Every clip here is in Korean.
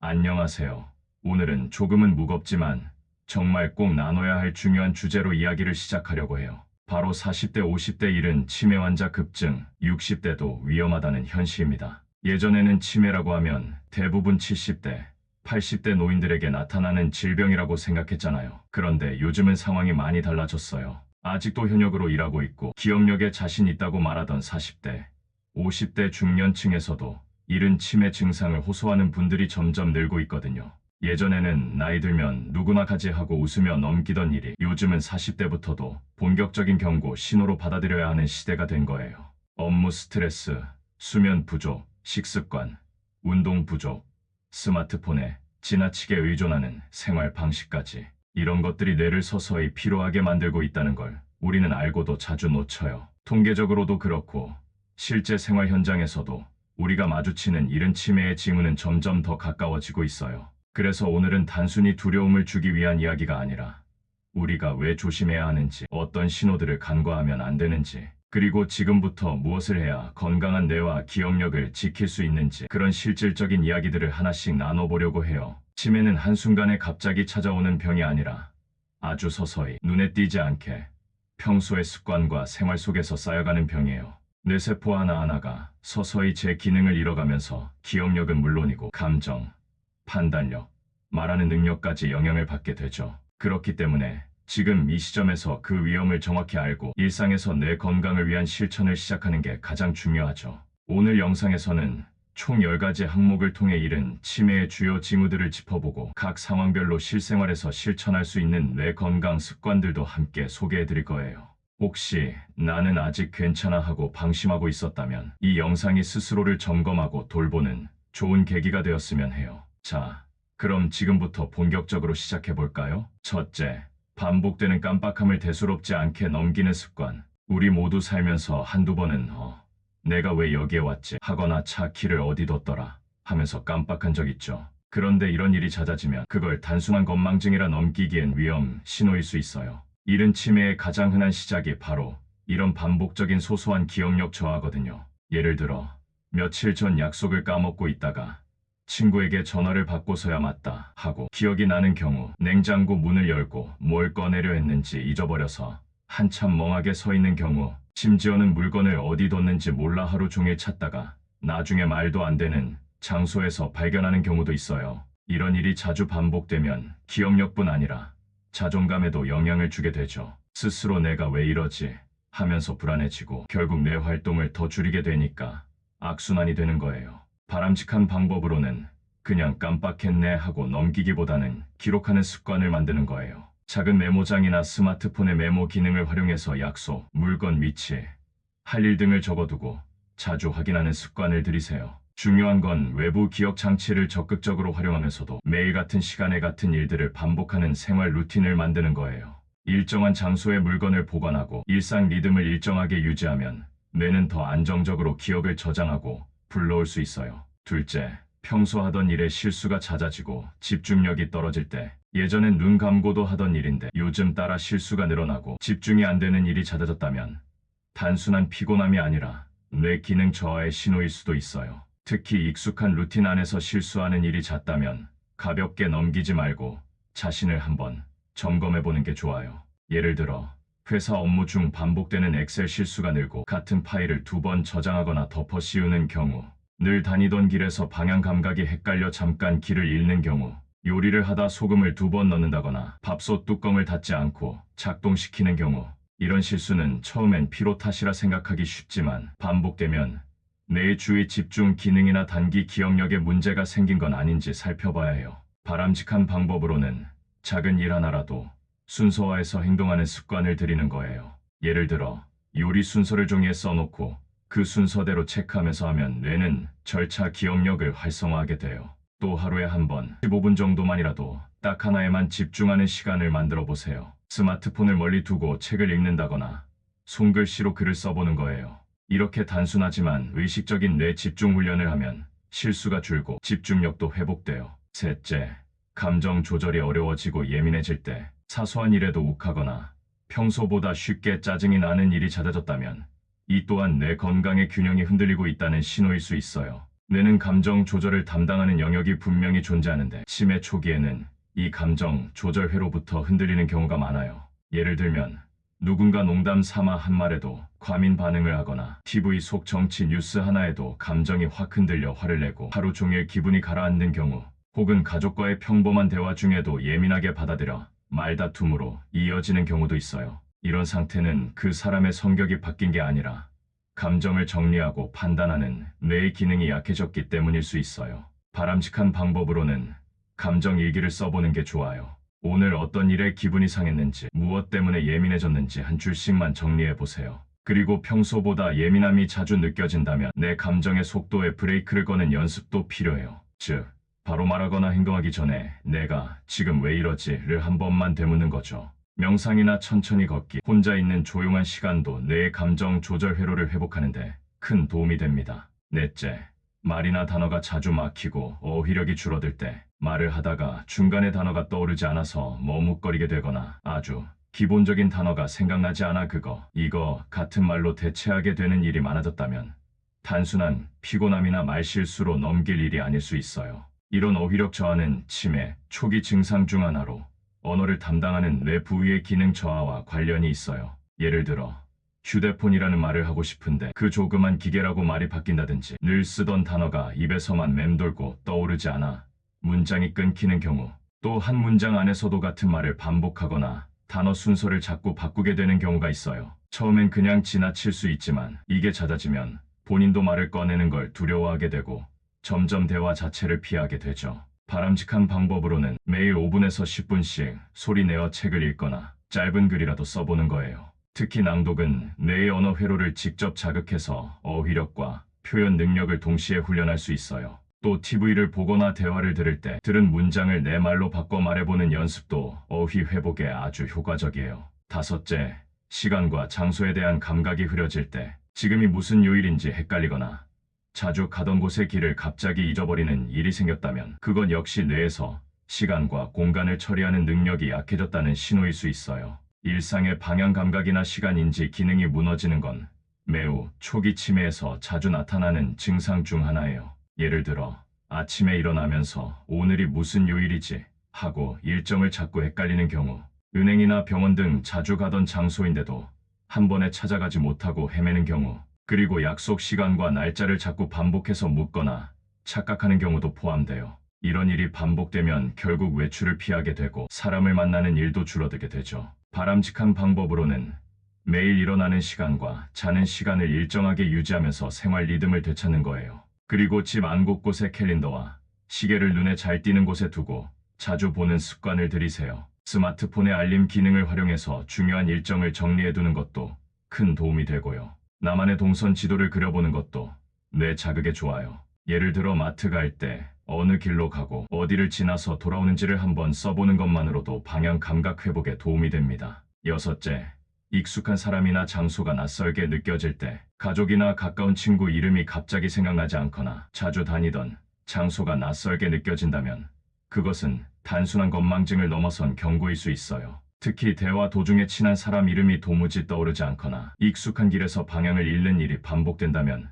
안녕하세요. 오늘은 조금은 무겁지만 정말 꼭 나눠야 할 중요한 주제로 이야기를 시작하려고 해요. 바로 40대, 50대 일은 치매 환자 급증, 60대도 위험하다는 현실입니다. 예전에는 치매라고 하면 대부분 70대, 80대 노인들에게 나타나는 질병이라고 생각했잖아요. 그런데 요즘은 상황이 많이 달라졌어요. 아직도 현역으로 일하고 있고 기억력에 자신 있다고 말하던 40대, 50대 중년층에서도 이른 치매 증상을 호소하는 분들이 점점 늘고 있거든요. 예전에는 나이 들면 누구나 가지 하고 웃으며 넘기던 일이 요즘은 40대부터도 본격적인 경고 신호로 받아들여야 하는 시대가 된 거예요. 업무 스트레스, 수면 부족, 식습관, 운동 부족, 스마트폰에 지나치게 의존하는 생활 방식까지 이런 것들이 뇌를 서서히 피로하게 만들고 있다는 걸 우리는 알고도 자주 놓쳐요. 통계적으로도 그렇고 실제 생활 현장에서도 우리가 마주치는 이른 치매의 징후는 점점 더 가까워지고 있어요. 그래서 오늘은 단순히 두려움을 주기 위한 이야기가 아니라 우리가 왜 조심해야 하는지, 어떤 신호들을 간과하면 안 되는지, 그리고 지금부터 무엇을 해야 건강한 뇌와 기억력을 지킬 수 있는지 그런 실질적인 이야기들을 하나씩 나눠보려고 해요. 치매는 한순간에 갑자기 찾아오는 병이 아니라 아주 서서히 눈에 띄지 않게 평소의 습관과 생활 속에서 쌓여가는 병이에요. 뇌세포 하나하나가 서서히 제 기능을 잃어가면서 기억력은 물론이고 감정, 판단력, 말하는 능력까지 영향을 받게 되죠. 그렇기 때문에 지금 이 시점에서 그 위험을 정확히 알고 일상에서 뇌 건강을 위한 실천을 시작하는 게 가장 중요하죠. 오늘 영상에서는 총 10가지 항목을 통해 이른 치매의 주요 징후들을 짚어보고 각 상황별로 실생활에서 실천할 수 있는 뇌 건강 습관들도 함께 소개해 드릴 거예요. 혹시 나는 아직 괜찮아 하고 방심하고 있었다면 이 영상이 스스로를 점검하고 돌보는 좋은 계기가 되었으면 해요. 자, 그럼 지금부터 본격적으로 시작해 볼까요? 첫째, 반복되는 깜빡함을 대수롭지 않게 넘기는 습관. 우리 모두 살면서 한두 번은 내가 왜 여기에 왔지 하거나 차 키를 어디 뒀더라 하면서 깜빡한 적 있죠. 그런데 이런 일이 잦아지면 그걸 단순한 건망증이라 넘기기엔 위험 신호일 수 있어요. 이른 치매의 가장 흔한 시작이 바로 이런 반복적인 소소한 기억력 저하거든요. 예를 들어 며칠 전 약속을 까먹고 있다가 친구에게 전화를 받고서야 맞다 하고 기억이 나는 경우, 냉장고 문을 열고 뭘 꺼내려 했는지 잊어버려서 한참 멍하게 서 있는 경우, 심지어는 물건을 어디 뒀는지 몰라 하루 종일 찾다가 나중에 말도 안 되는 장소에서 발견하는 경우도 있어요. 이런 일이 자주 반복되면 기억력뿐 아니라 자존감에도 영향을 주게 되죠. 스스로 내가 왜 이러지 하면서 불안해지고 결국 뇌 활동을 더 줄이게 되니까 악순환이 되는 거예요. 바람직한 방법으로는 그냥 깜빡했네 하고 넘기기보다는 기록하는 습관을 만드는 거예요. 작은 메모장이나 스마트폰의 메모 기능을 활용해서 약속, 물건 위치, 할 일 등을 적어두고 자주 확인하는 습관을 들이세요. 중요한 건 외부 기억 장치를 적극적으로 활용하면서도 매일 같은 시간에 같은 일들을 반복하는 생활 루틴을 만드는 거예요. 일정한 장소에 물건을 보관하고 일상 리듬을 일정하게 유지하면 뇌는 더 안정적으로 기억을 저장하고 불러올 수 있어요. 둘째, 평소 하던 일에 실수가 잦아지고 집중력이 떨어질 때, 예전엔 눈 감고도 하던 일인데 요즘 따라 실수가 늘어나고 집중이 안 되는 일이 잦아졌다면 단순한 피곤함이 아니라 뇌 기능 저하의 신호일 수도 있어요. 특히 익숙한 루틴 안에서 실수하는 일이 잦다면 가볍게 넘기지 말고 자신을 한번 점검해보는 게 좋아요. 예를 들어 회사 업무 중 반복되는 엑셀 실수가 늘고 같은 파일을 2번 저장하거나 덮어 씌우는 경우, 늘 다니던 길에서 방향 감각이 헷갈려 잠깐 길을 잃는 경우, 요리를 하다 소금을 2번 넣는다거나 밥솥 뚜껑을 닫지 않고 작동시키는 경우, 이런 실수는 처음엔 피로 탓이라 생각하기 쉽지만 반복되면 뇌의 주의 집중 기능이나 단기 기억력에 문제가 생긴 건 아닌지 살펴봐야 해요. 바람직한 방법으로는 작은 일 하나라도 순서화해서 행동하는 습관을 들이는 거예요. 예를 들어 요리 순서를 종이에 써놓고 그 순서대로 체크하면서 하면 뇌는 절차 기억력을 활성화하게 돼요. 또 하루에 한 번, 15분 정도만이라도 딱 하나에만 집중하는 시간을 만들어 보세요. 스마트폰을 멀리 두고 책을 읽는다거나 손글씨로 글을 써보는 거예요. 이렇게 단순하지만 의식적인 뇌 집중 훈련을 하면 실수가 줄고 집중력도 회복돼요. 셋째, 감정 조절이 어려워지고 예민해질 때, 사소한 일에도 욱하거나 평소보다 쉽게 짜증이 나는 일이 잦아졌다면 이 또한 뇌 건강의 균형이 흔들리고 있다는 신호일 수 있어요. 뇌는 감정 조절을 담당하는 영역이 분명히 존재하는데 치매 초기에는 이 감정 조절 회로부터 흔들리는 경우가 많아요. 예를 들면 누군가 농담 삼아 한 말에도 과민 반응을 하거나 TV 속 정치 뉴스 하나에도 감정이 확 흔들려 화를 내고 하루 종일 기분이 가라앉는 경우, 혹은 가족과의 평범한 대화 중에도 예민하게 받아들여 말다툼으로 이어지는 경우도 있어요. 이런 상태는 그 사람의 성격이 바뀐 게 아니라 감정을 정리하고 판단하는 뇌의 기능이 약해졌기 때문일 수 있어요. 바람직한 방법으로는 감정 일기를 써보는 게 좋아요. 오늘 어떤 일에 기분이 상했는지, 무엇 때문에 예민해졌는지 한 줄씩만 정리해 보세요. 그리고 평소보다 예민함이 자주 느껴진다면 내 감정의 속도에 브레이크를 거는 연습도 필요해요. 즉, 바로 말하거나 행동하기 전에 내가 지금 왜 이러지를 한 번만 되묻는 거죠. 명상이나 천천히 걷기, 혼자 있는 조용한 시간도 뇌의 감정 조절 회로를 회복하는데 큰 도움이 됩니다. 넷째, 말이나 단어가 자주 막히고 어휘력이 줄어들 때, 말을 하다가 중간에 단어가 떠오르지 않아서 머뭇거리게 되거나 아주 기본적인 단어가 생각나지 않아 이거 같은 말로 대체하게 되는 일이 많아졌다면 단순한 피곤함이나 말실수로 넘길 일이 아닐 수 있어요. 이런 어휘력 저하는 치매 초기 증상 중 하나로 언어를 담당하는 뇌 부위의 기능 저하와 관련이 있어요. 예를 들어 휴대폰이라는 말을 하고 싶은데 그 조그만 기계라고 말이 바뀐다든지, 늘 쓰던 단어가 입에서만 맴돌고 떠오르지 않아 문장이 끊기는 경우, 또 한 문장 안에서도 같은 말을 반복하거나 단어 순서를 자꾸 바꾸게 되는 경우가 있어요. 처음엔 그냥 지나칠 수 있지만 이게 잦아지면 본인도 말을 꺼내는 걸 두려워하게 되고 점점 대화 자체를 피하게 되죠. 바람직한 방법으로는 매일 5분에서 10분씩 소리 내어 책을 읽거나 짧은 글이라도 써보는 거예요. 특히 낭독은 뇌의 언어 회로를 직접 자극해서 어휘력과 표현 능력을 동시에 훈련할 수 있어요. 또 TV를 보거나 대화를 들을 때 들은 문장을 내 말로 바꿔 말해보는 연습도 어휘 회복에 아주 효과적이에요. 다섯째, 시간과 장소에 대한 감각이 흐려질 때, 지금이 무슨 요일인지 헷갈리거나 자주 가던 곳의 길을 갑자기 잊어버리는 일이 생겼다면 그건 역시 뇌에서 시간과 공간을 처리하는 능력이 약해졌다는 신호일 수 있어요. 일상의 방향 감각이나 시간 인지 기능이 무너지는 건 매우 초기 치매에서 자주 나타나는 증상 중 하나예요. 예를 들어 아침에 일어나면서 오늘이 무슨 요일이지 하고 일정을 자꾸 헷갈리는 경우, 은행이나 병원 등 자주 가던 장소인데도 한 번에 찾아가지 못하고 헤매는 경우, 그리고 약속 시간과 날짜를 자꾸 반복해서 묻거나 착각하는 경우도 포함돼요. 이런 일이 반복되면 결국 외출을 피하게 되고 사람을 만나는 일도 줄어들게 되죠. 바람직한 방법으로는 매일 일어나는 시간과 자는 시간을 일정하게 유지하면서 생활 리듬을 되찾는 거예요. 그리고 집 안 곳곳에 캘린더와 시계를 눈에 잘 띄는 곳에 두고 자주 보는 습관을 들이세요. 스마트폰의 알림 기능을 활용해서 중요한 일정을 정리해두는 것도 큰 도움이 되고요. 나만의 동선 지도를 그려보는 것도 뇌 자극에 좋아요. 예를 들어 마트 갈 때 어느 길로 가고 어디를 지나서 돌아오는지를 한번 써보는 것만으로도 방향 감각 회복에 도움이 됩니다. 여섯째, 익숙한 사람이나 장소가 낯설게 느껴질 때, 가족이나 가까운 친구 이름이 갑자기 생각나지 않거나 자주 다니던 장소가 낯설게 느껴진다면 그것은 단순한 건망증을 넘어선 경고일 수 있어요. 특히 대화 도중에 친한 사람 이름이 도무지 떠오르지 않거나 익숙한 길에서 방향을 잃는 일이 반복된다면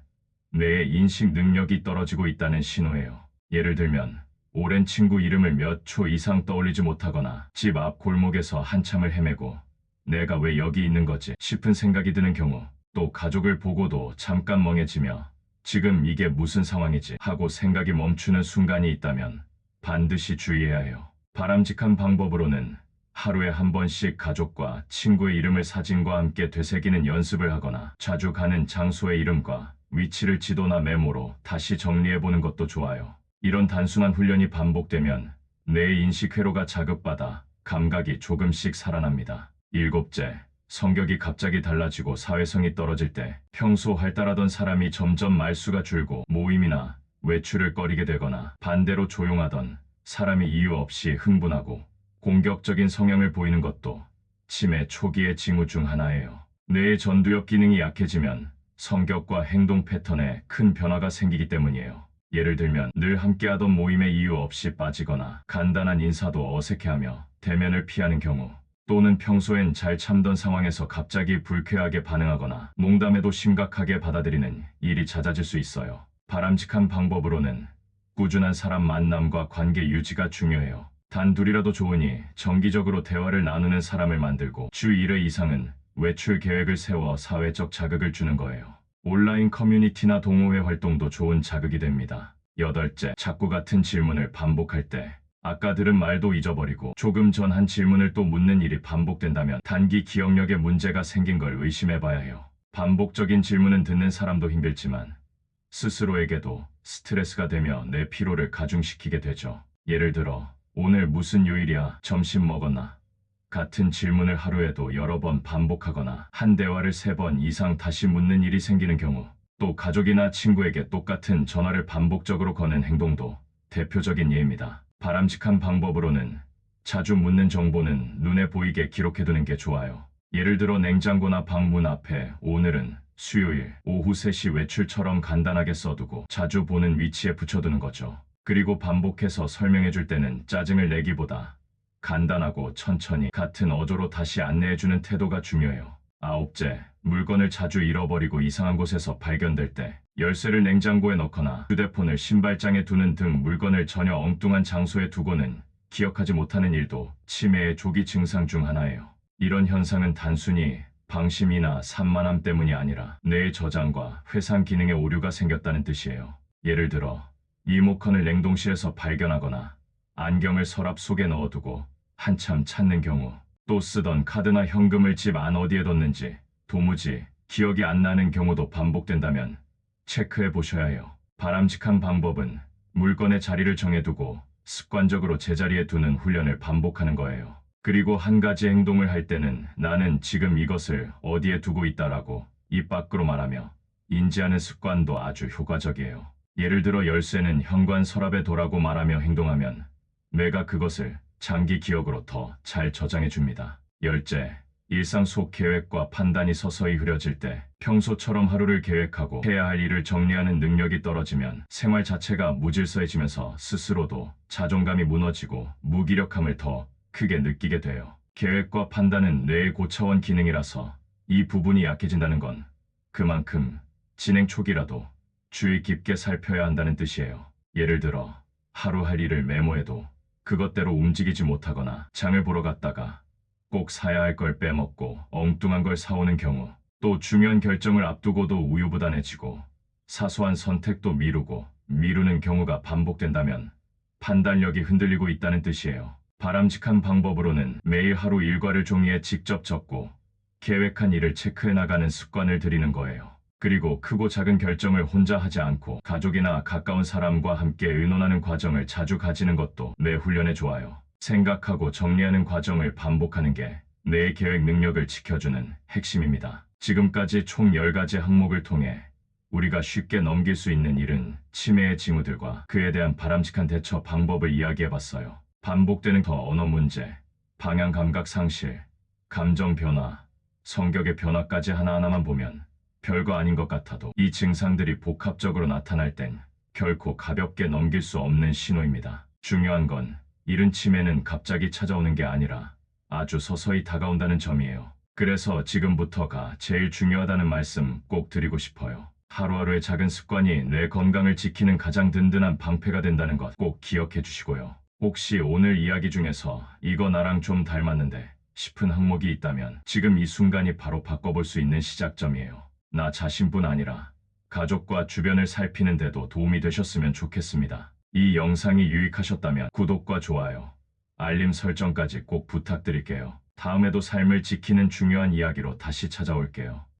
뇌의 인식 능력이 떨어지고 있다는 신호예요. 예를 들면 오랜 친구 이름을 몇 초 이상 떠올리지 못하거나 집 앞 골목에서 한참을 헤매고 내가 왜 여기 있는 거지 싶은 생각이 드는 경우, 또 가족을 보고도 잠깐 멍해지며 지금 이게 무슨 상황이지 하고 생각이 멈추는 순간이 있다면 반드시 주의해야 해요. 바람직한 방법으로는 하루에 한 번씩 가족과 친구의 이름을 사진과 함께 되새기는 연습을 하거나 자주 가는 장소의 이름과 위치를 지도나 메모로 다시 정리해보는 것도 좋아요. 이런 단순한 훈련이 반복되면 뇌의 인식 회로가 자극받아 감각이 조금씩 살아납니다. 일곱째, 성격이 갑자기 달라지고 사회성이 떨어질 때, 평소 활달하던 사람이 점점 말수가 줄고 모임이나 외출을 꺼리게 되거나 반대로 조용하던 사람이 이유 없이 흥분하고 공격적인 성향을 보이는 것도 치매 초기의 징후 중 하나예요. 뇌의 전두엽 기능이 약해지면 성격과 행동 패턴에 큰 변화가 생기기 때문이에요. 예를 들면 늘 함께하던 모임에 이유 없이 빠지거나 간단한 인사도 어색해하며 대면을 피하는 경우, 또는 평소엔 잘 참던 상황에서 갑자기 불쾌하게 반응하거나 농담에도 심각하게 받아들이는 일이 잦아질 수 있어요. 바람직한 방법으로는 꾸준한 사람 만남과 관계 유지가 중요해요. 단 둘이라도 좋으니 정기적으로 대화를 나누는 사람을 만들고 주 1회 이상은 외출 계획을 세워 사회적 자극을 주는 거예요. 온라인 커뮤니티나 동호회 활동도 좋은 자극이 됩니다. 여덟째, 자꾸 같은 질문을 반복할 때 아까 들은 말도 잊어버리고 조금 전 한 질문을 또 묻는 일이 반복된다면 단기 기억력에 문제가 생긴 걸 의심해봐야 해요. 반복적인 질문은 듣는 사람도 힘들지만 스스로에게도 스트레스가 되며 내 피로를 가중시키게 되죠. 예를 들어 오늘 무슨 요일이야? 점심 먹었나? 같은 질문을 하루에도 여러 번 반복하거나 한 대화를 3번 이상 다시 묻는 일이 생기는 경우, 또 가족이나 친구에게 똑같은 전화를 반복적으로 거는 행동도 대표적인 예입니다. 바람직한 방법으로는 자주 묻는 정보는 눈에 보이게 기록해두는 게 좋아요. 예를 들어 냉장고나 방문 앞에 오늘은 수요일 오후 3시 외출처럼 간단하게 써두고 자주 보는 위치에 붙여두는 거죠. 그리고 반복해서 설명해줄 때는 짜증을 내기보다 간단하고 천천히 같은 어조로 다시 안내해주는 태도가 중요해요. 아홉째, 물건을 자주 잃어버리고 이상한 곳에서 발견될 때 열쇠를 냉장고에 넣거나 휴대폰을 신발장에 두는 등 물건을 전혀 엉뚱한 장소에 두고는 기억하지 못하는 일도 치매의 조기 증상 중 하나예요. 이런 현상은 단순히 방심이나 산만함 때문이 아니라 뇌의 저장과 회상 기능에 오류가 생겼다는 뜻이에요. 예를 들어 리모컨을 냉동실에서 발견하거나 안경을 서랍 속에 넣어두고 한참 찾는 경우, 또 쓰던 카드나 현금을 집 안 어디에 뒀는지 도무지 기억이 안 나는 경우도 반복된다면 체크해 보셔야 해요. 바람직한 방법은 물건의 자리를 정해두고 습관적으로 제자리에 두는 훈련을 반복하는 거예요. 그리고 한 가지 행동을 할 때는 나는 지금 이것을 어디에 두고 있다라고 입 밖으로 말하며 인지하는 습관도 아주 효과적이에요. 예를 들어 열쇠는 현관 서랍에 둬라고 말하며 행동하면 뇌가 그것을 장기 기억으로 더 잘 저장해 줍니다. 열째, 일상 속 계획과 판단이 서서히 흐려질 때 평소처럼 하루를 계획하고 해야 할 일을 정리하는 능력이 떨어지면 생활 자체가 무질서해지면서 스스로도 자존감이 무너지고 무기력함을 더 크게 느끼게 돼요. 계획과 판단은 뇌의 고차원 기능이라서 이 부분이 약해진다는 건 그만큼 진행 초기라도 주의 깊게 살펴야 한다는 뜻이에요. 예를 들어 하루 할 일을 메모해도 그것대로 움직이지 못하거나 장을 보러 갔다가 꼭 사야 할 걸 빼먹고 엉뚱한 걸 사오는 경우, 또 중요한 결정을 앞두고도 우유부단해지고 사소한 선택도 미루는 경우가 반복된다면 판단력이 흔들리고 있다는 뜻이에요. 바람직한 방법으로는 매일 하루 일과를 종이에 직접 적고 계획한 일을 체크해 나가는 습관을 들이는 거예요. 그리고 크고 작은 결정을 혼자 하지 않고 가족이나 가까운 사람과 함께 의논하는 과정을 자주 가지는 것도 뇌 훈련에 좋아요. 생각하고 정리하는 과정을 반복하는 게 뇌의 계획 능력을 지켜주는 핵심입니다. 지금까지 총 10가지 항목을 통해 우리가 쉽게 넘길 수 있는 일은 치매의 징후들과 그에 대한 바람직한 대처 방법을 이야기해봤어요. 반복되는 언어 문제, 방향 감각 상실, 감정 변화, 성격의 변화까지 하나하나만 보면 별거 아닌 것 같아도 이 증상들이 복합적으로 나타날 땐 결코 가볍게 넘길 수 없는 신호입니다. 중요한 건 이른 치매는 갑자기 찾아오는 게 아니라 아주 서서히 다가온다는 점이에요. 그래서 지금부터가 제일 중요하다는 말씀 꼭 드리고 싶어요. 하루하루의 작은 습관이 뇌 건강을 지키는 가장 든든한 방패가 된다는 것 꼭 기억해 주시고요. 혹시 오늘 이야기 중에서 이거 나랑 좀 닮았는데 싶은 항목이 있다면 지금 이 순간이 바로 바꿔볼 수 있는 시작점이에요. 나 자신뿐 아니라 가족과 주변을 살피는 데도 도움이 되셨으면 좋겠습니다. 이 영상이 유익하셨다면 구독과 좋아요, 알림 설정까지 꼭 부탁드릴게요. 다음에도 삶을 지키는 중요한 이야기로 다시 찾아올게요.